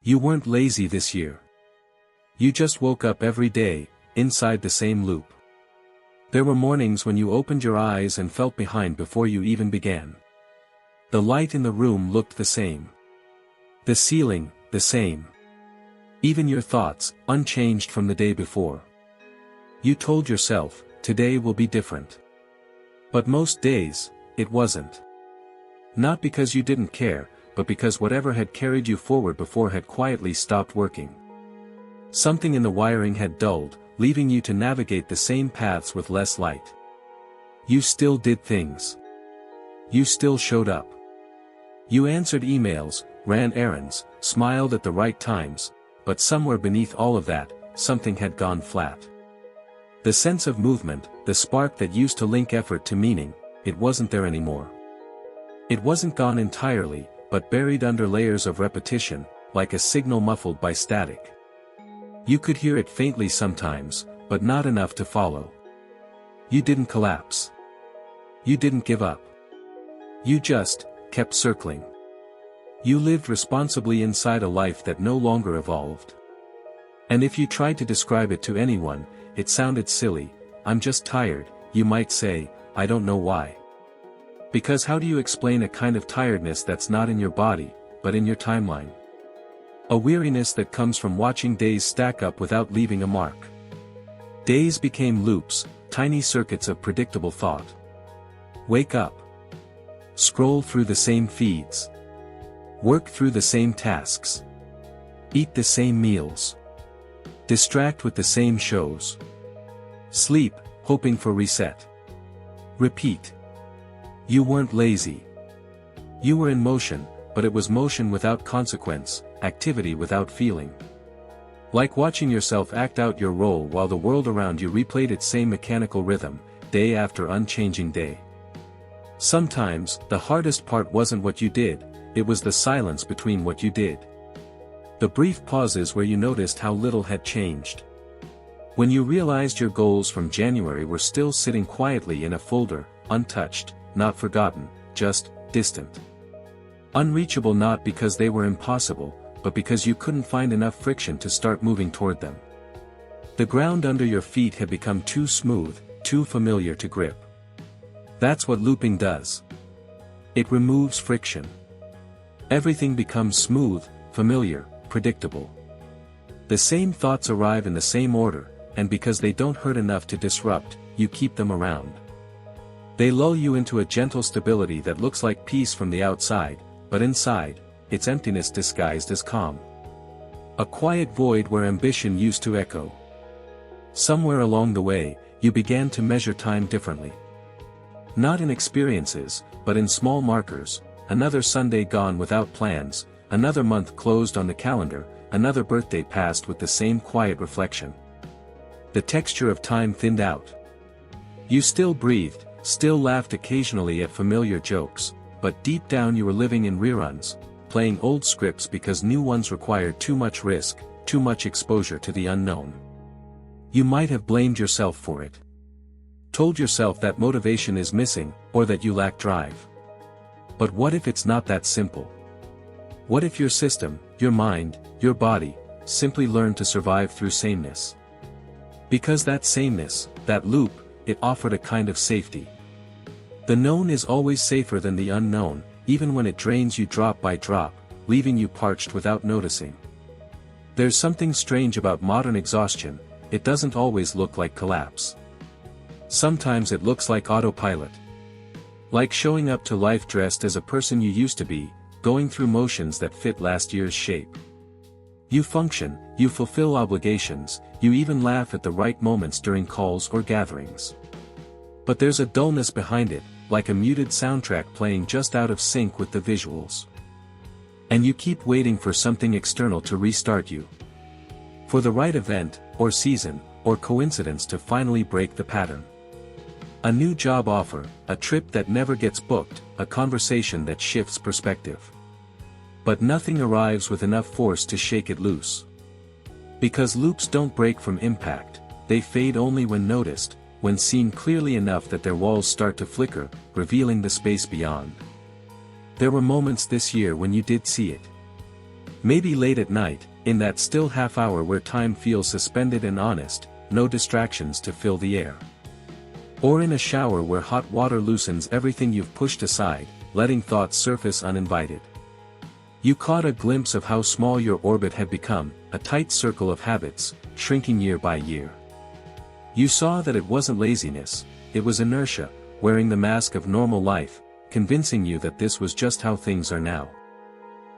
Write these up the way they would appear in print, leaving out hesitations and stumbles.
You weren't lazy this year. You just woke up every day, inside the same loop. There were mornings when you opened your eyes and felt behind before you even began. The light in the room looked the same. The ceiling, the same. Even your thoughts, unchanged from the day before. You told yourself, today will be different. But most days, it wasn't. Not because you didn't care, but because whatever had carried you forward before had quietly stopped working. Something in the wiring had dulled, leaving you to navigate the same paths with less light. You still did things. You still showed up. You answered emails, ran errands, smiled at the right times, but somewhere beneath all of that, something had gone flat. The sense of movement, the spark that used to link effort to meaning, it wasn't there anymore. It wasn't gone entirely, but buried under layers of repetition, like a signal muffled by static. You could hear it faintly sometimes, but not enough to follow. You didn't collapse. You didn't give up. You just kept circling. You lived responsibly inside a life that no longer evolved. And if you tried to describe it to anyone, it sounded silly. I'm just tired, you might say, I don't know why. Because how do you explain a kind of tiredness that's not in your body, but in your timeline? A weariness that comes from watching days stack up without leaving a mark. Days became loops, tiny circuits of predictable thought. Wake up. Scroll through the same feeds. Work through the same tasks. Eat the same meals. Distract with the same shows. Sleep, hoping for reset. Repeat. You weren't lazy. You were in motion, but it was motion without consequence, activity without feeling. Like watching yourself act out your role while the world around you replayed its same mechanical rhythm, day after unchanging day. Sometimes, the hardest part wasn't what you did, it was the silence between what you did. The brief pauses where you noticed how little had changed. When you realized your goals from January were still sitting quietly in a folder, untouched, not forgotten, just distant. Unreachable not because they were impossible, but because you couldn't find enough friction to start moving toward them. The ground under your feet had become too smooth, too familiar to grip. That's what looping does. It removes friction. Everything becomes smooth, familiar, predictable. The same thoughts arrive in the same order, and because they don't hurt enough to disrupt, you keep them around. They lull you into a gentle stability that looks like peace from the outside, but inside, it's emptiness disguised as calm. A quiet void where ambition used to echo. Somewhere along the way, you began to measure time differently. Not in experiences, but in small markers, another Sunday gone without plans, another month closed on the calendar, another birthday passed with the same quiet reflection. The texture of time thinned out. You still breathed, still laughed occasionally at familiar jokes, but deep down you were living in reruns, playing old scripts because new ones required too much risk, too much exposure to the unknown. You might have blamed yourself for it. Told yourself that motivation is missing, or that you lack drive. But what if it's not that simple? What if your system, your mind, your body, simply learned to survive through sameness? Because that sameness, that loop, it offered a kind of safety. The known is always safer than the unknown, even when it drains you drop by drop, leaving you parched without noticing. There's something strange about modern exhaustion, it doesn't always look like collapse. Sometimes it looks like autopilot. Like showing up to life dressed as a person you used to be, going through motions that fit last year's shape. You function, you fulfill obligations, you even laugh at the right moments during calls or gatherings. But there's a dullness behind it, like a muted soundtrack playing just out of sync with the visuals. And you keep waiting for something external to restart you. For the right event, or season, or coincidence to finally break the pattern. A new job offer, a trip that never gets booked, a conversation that shifts perspective. But nothing arrives with enough force to shake it loose. Because loops don't break from impact, they fade only when noticed, when seen clearly enough that their walls start to flicker, revealing the space beyond. There were moments this year when you did see it. Maybe late at night, in that still half hour where time feels suspended and honest, no distractions to fill the air. Or in a shower where hot water loosens everything you've pushed aside, letting thoughts surface uninvited. You caught a glimpse of how small your orbit had become, a tight circle of habits, shrinking year by year. You saw that it wasn't laziness, it was inertia, wearing the mask of normal life, convincing you that this was just how things are now.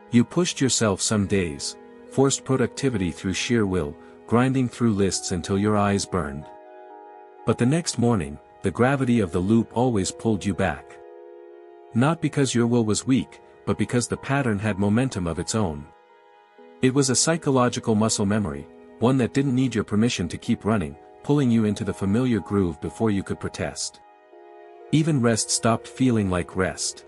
You pushed yourself some days, forced productivity through sheer will, grinding through lists until your eyes burned. But the next morning, the gravity of the loop always pulled you back. Not because your will was weak, but because the pattern had momentum of its own. It was a psychological muscle memory, one that didn't need your permission to keep running, pulling you into the familiar groove before you could protest. Even rest stopped feeling like rest.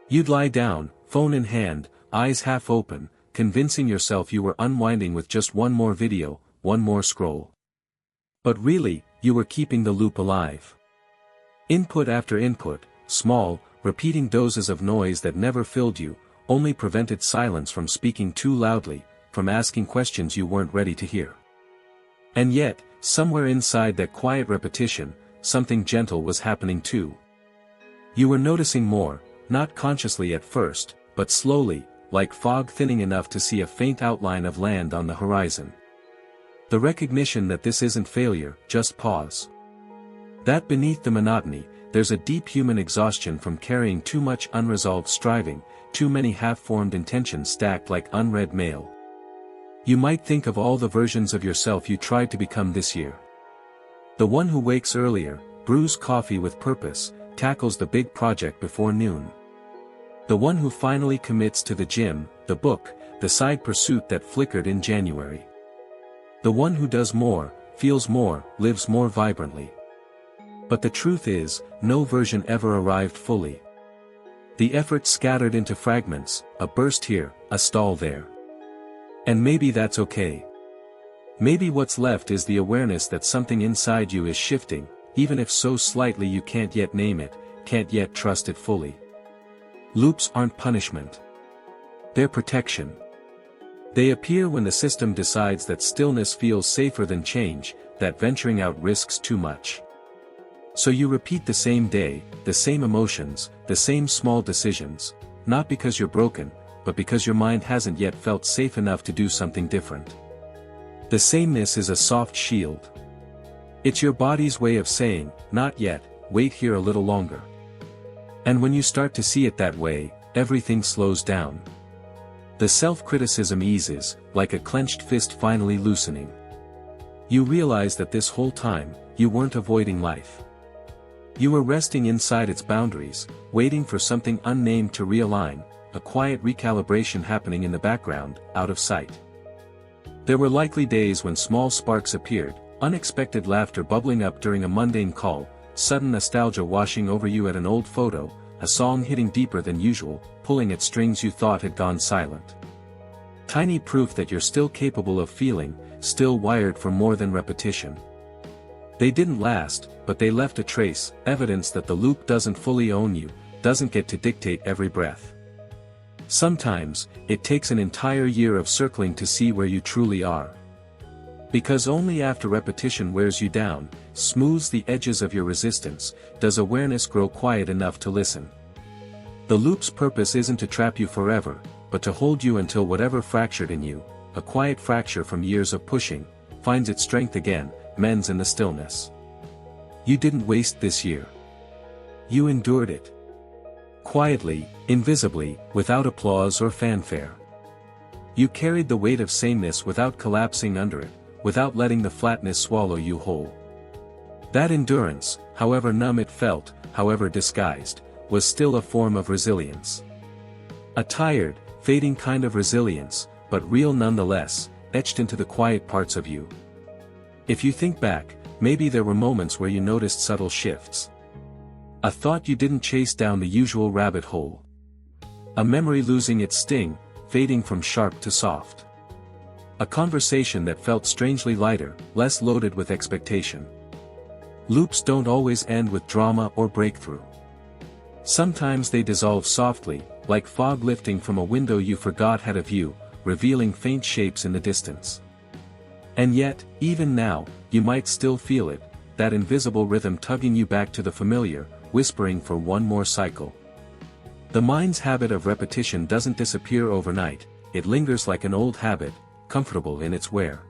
You'd lie down, phone in hand, eyes half open, convincing yourself you were unwinding with just one more video, one more scroll. But really, you were keeping the loop alive. Input after input, small, repeating doses of noise that never filled you, only prevented silence from speaking too loudly, from asking questions you weren't ready to hear. And yet, somewhere inside that quiet repetition, something gentle was happening too. You were noticing more, not consciously at first, but slowly, like fog thinning enough to see a faint outline of land on the horizon. The recognition that this isn't failure, just pause. That beneath the monotony, there's a deep human exhaustion from carrying too much unresolved striving, too many half-formed intentions stacked like unread mail. You might think of all the versions of yourself you tried to become this year. The one who wakes earlier, brews coffee with purpose, tackles the big project before noon. The one who finally commits to the gym, the book, the side pursuit that flickered in January. The one who does more, feels more, lives more vibrantly. But the truth is, no version ever arrived fully. The effort scattered into fragments, a burst here, a stall there. And maybe that's okay. Maybe what's left is the awareness that something inside you is shifting, even if so slightly you can't yet name it, can't yet trust it fully. Loops aren't punishment. They're protection. They appear when the system decides that stillness feels safer than change, that venturing out risks too much. So you repeat the same day, the same emotions, the same small decisions, not because you're broken, but because your mind hasn't yet felt safe enough to do something different. The sameness is a soft shield. It's your body's way of saying, not yet, wait here a little longer. And when you start to see it that way, everything slows down. The self-criticism eases, like a clenched fist finally loosening. You realize that this whole time, you weren't avoiding life. You were resting inside its boundaries, waiting for something unnamed to realign, a quiet recalibration happening in the background, out of sight. There were likely days when small sparks appeared, unexpected laughter bubbling up during a mundane call, sudden nostalgia washing over you at an old photo, a song hitting deeper than usual, pulling at strings you thought had gone silent. Tiny proof that you're still capable of feeling, still wired for more than repetition. They didn't last, but they left a trace, evidence that the loop doesn't fully own you, doesn't get to dictate every breath. Sometimes, it takes an entire year of circling to see where you truly are. Because only after repetition wears you down, smooths the edges of your resistance, does awareness grow quiet enough to listen. The loop's purpose isn't to trap you forever, but to hold you until whatever fractured in you, a quiet fracture from years of pushing, finds its strength again, mends in the stillness. You didn't waste this year. You endured it. Quietly, invisibly, without applause or fanfare. You carried the weight of sameness without collapsing under it, without letting the flatness swallow you whole. That endurance, however numb it felt, however disguised, was still a form of resilience. A tired, fading kind of resilience, but real nonetheless, etched into the quiet parts of you. If you think back, maybe there were moments where you noticed subtle shifts. A thought you didn't chase down the usual rabbit hole. A memory losing its sting, fading from sharp to soft. A conversation that felt strangely lighter, less loaded with expectation. Loops don't always end with drama or breakthrough. Sometimes they dissolve softly, like fog lifting from a window you forgot had a view, revealing faint shapes in the distance. And yet, even now, you might still feel it, that invisible rhythm tugging you back to the familiar, whispering for one more cycle. The mind's habit of repetition doesn't disappear overnight, it lingers like an old habit, comfortable in its wear.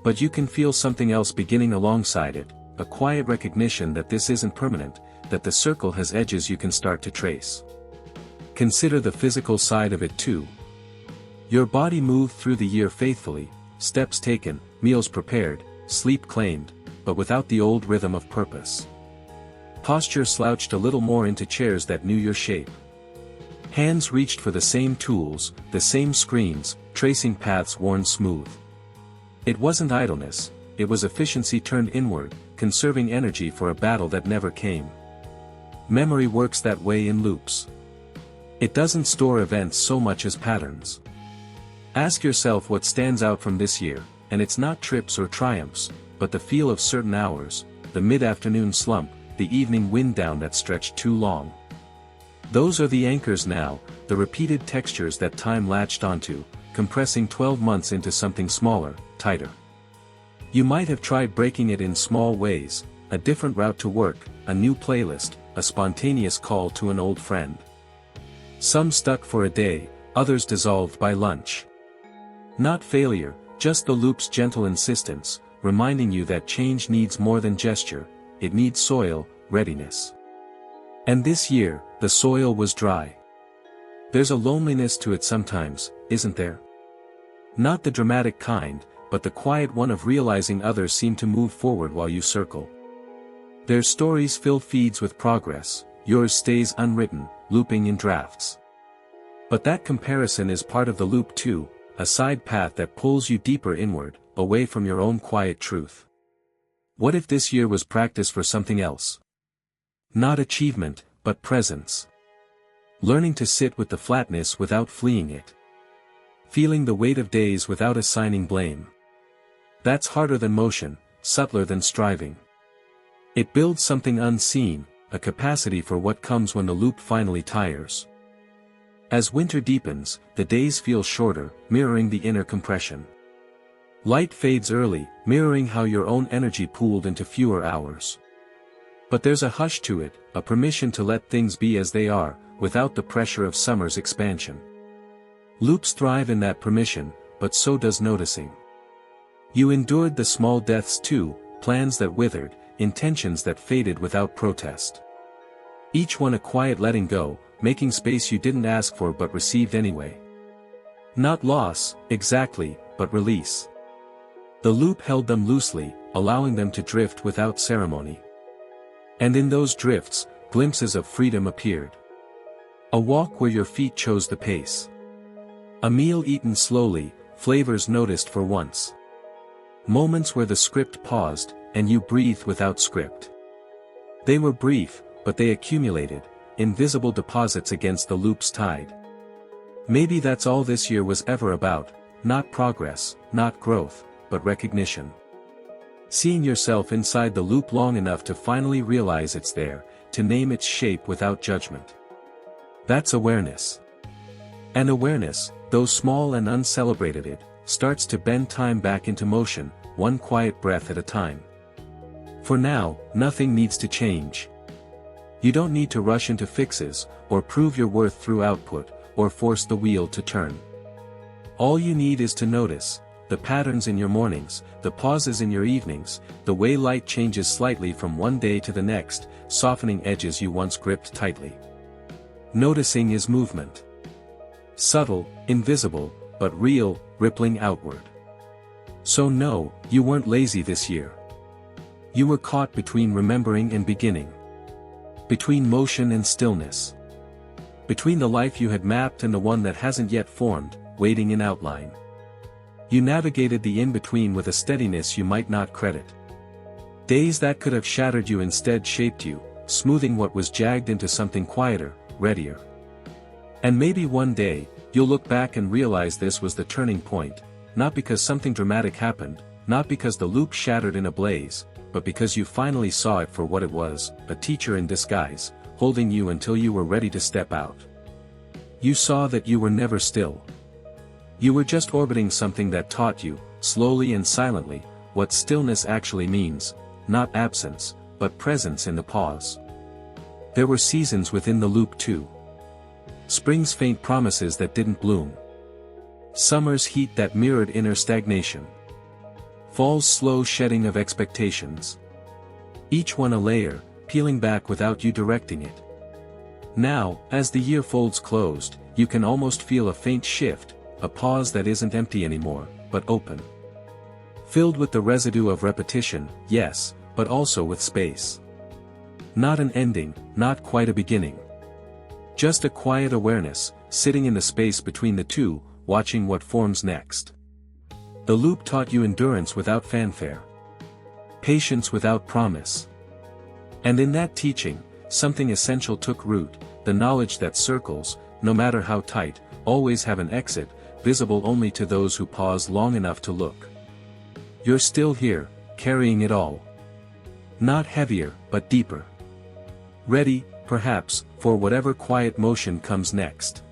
But you can feel something else beginning alongside it, a quiet recognition that this isn't permanent, that the circle has edges you can start to trace. Consider the physical side of it too. Your body moved through the year faithfully, steps taken, meals prepared, sleep claimed, but without the old rhythm of purpose. Posture slouched a little more into chairs that knew your shape. Hands reached for the same tools, the same screens, tracing paths worn smooth. It wasn't idleness, it was efficiency turned inward, conserving energy for a battle that never came. Memory works that way in loops. It doesn't store events so much as patterns. Ask yourself what stands out from this year, and it's not trips or triumphs, but the feel of certain hours, the mid-afternoon slump, the evening wind down that stretched too long. Those are the anchors now, the repeated textures that time latched onto, compressing 12 months into something smaller, tighter. You might have tried breaking it in small ways, a different route to work, a new playlist, a spontaneous call to an old friend. Some stuck for a day, others dissolved by lunch. Not failure, just the loop's gentle insistence, reminding you that change needs more than gesture, it needs soil, readiness. And this year, the soil was dry. There's a loneliness to it sometimes, isn't there? Not the dramatic kind, but the quiet one of realizing others seem to move forward while you circle. Their stories fill feeds with progress, yours stays unwritten, looping in drafts. But that comparison is part of the loop too, a side path that pulls you deeper inward, away from your own quiet truth. What if this year was practice for something else? Not achievement, but presence. Learning to sit with the flatness without fleeing it. Feeling the weight of days without assigning blame. That's harder than motion, subtler than striving. It builds something unseen, a capacity for what comes when the loop finally tires. As winter deepens, the days feel shorter, mirroring the inner compression. Light fades early, mirroring how your own energy pooled into fewer hours. But there's a hush to it, a permission to let things be as they are, without the pressure of summer's expansion. Loops thrive in that permission, but so does noticing. You endured the small deaths too, plans that withered, intentions that faded without protest. Each one a quiet letting go, making space you didn't ask for but received anyway. Not loss, exactly, but release. The loop held them loosely, allowing them to drift without ceremony. And in those drifts, glimpses of freedom appeared. A walk where your feet chose the pace. A meal eaten slowly, flavors noticed for once. Moments where the script paused, and you breathed without script. They were brief, but they accumulated, invisible deposits against the loop's tide. Maybe that's all this year was ever about, not progress, not growth, but recognition. Seeing yourself inside the loop long enough to finally realize it's there, to name its shape without judgment. That's awareness. And awareness, though small and uncelebrated, starts to bend time back into motion, one quiet breath at a time. For now, nothing needs to change. You don't need to rush into fixes, or prove your worth through output, or force the wheel to turn. All you need is to notice the patterns in your mornings, the pauses in your evenings, the way light changes slightly from one day to the next, softening edges you once gripped tightly. Noticing is movement. Subtle, invisible, but real, rippling outward. So no, you weren't lazy this year. You were caught between remembering and beginning. Between motion and stillness. Between the life you had mapped and the one that hasn't yet formed, waiting in outline. You navigated the in-between with a steadiness you might not credit. Days that could have shattered you instead shaped you, smoothing what was jagged into something quieter, readier. And maybe one day, you'll look back and realize this was the turning point, not because something dramatic happened, not because the loop shattered in a blaze, but because you finally saw it for what it was, a teacher in disguise, holding you until you were ready to step out. You saw that you were never still. You were just orbiting something that taught you, slowly and silently, what stillness actually means, not absence, but presence in the pause. There were seasons within the loop too. Spring's faint promises that didn't bloom. Summer's heat that mirrored inner stagnation. Fall's slow shedding of expectations. Each one a layer, peeling back without you directing it. Now, as the year folds closed, you can almost feel a faint shift, a pause that isn't empty anymore, but open. Filled with the residue of repetition, yes, but also with space. Not an ending, not quite a beginning. Just a quiet awareness, sitting in the space between the two, watching what forms next. The loop taught you endurance without fanfare. Patience without promise. And in that teaching, something essential took root, the knowledge that circles, no matter how tight, always have an exit, visible only to those who pause long enough to look. You're still here, carrying it all. Not heavier, but deeper. Ready, perhaps, for whatever quiet motion comes next.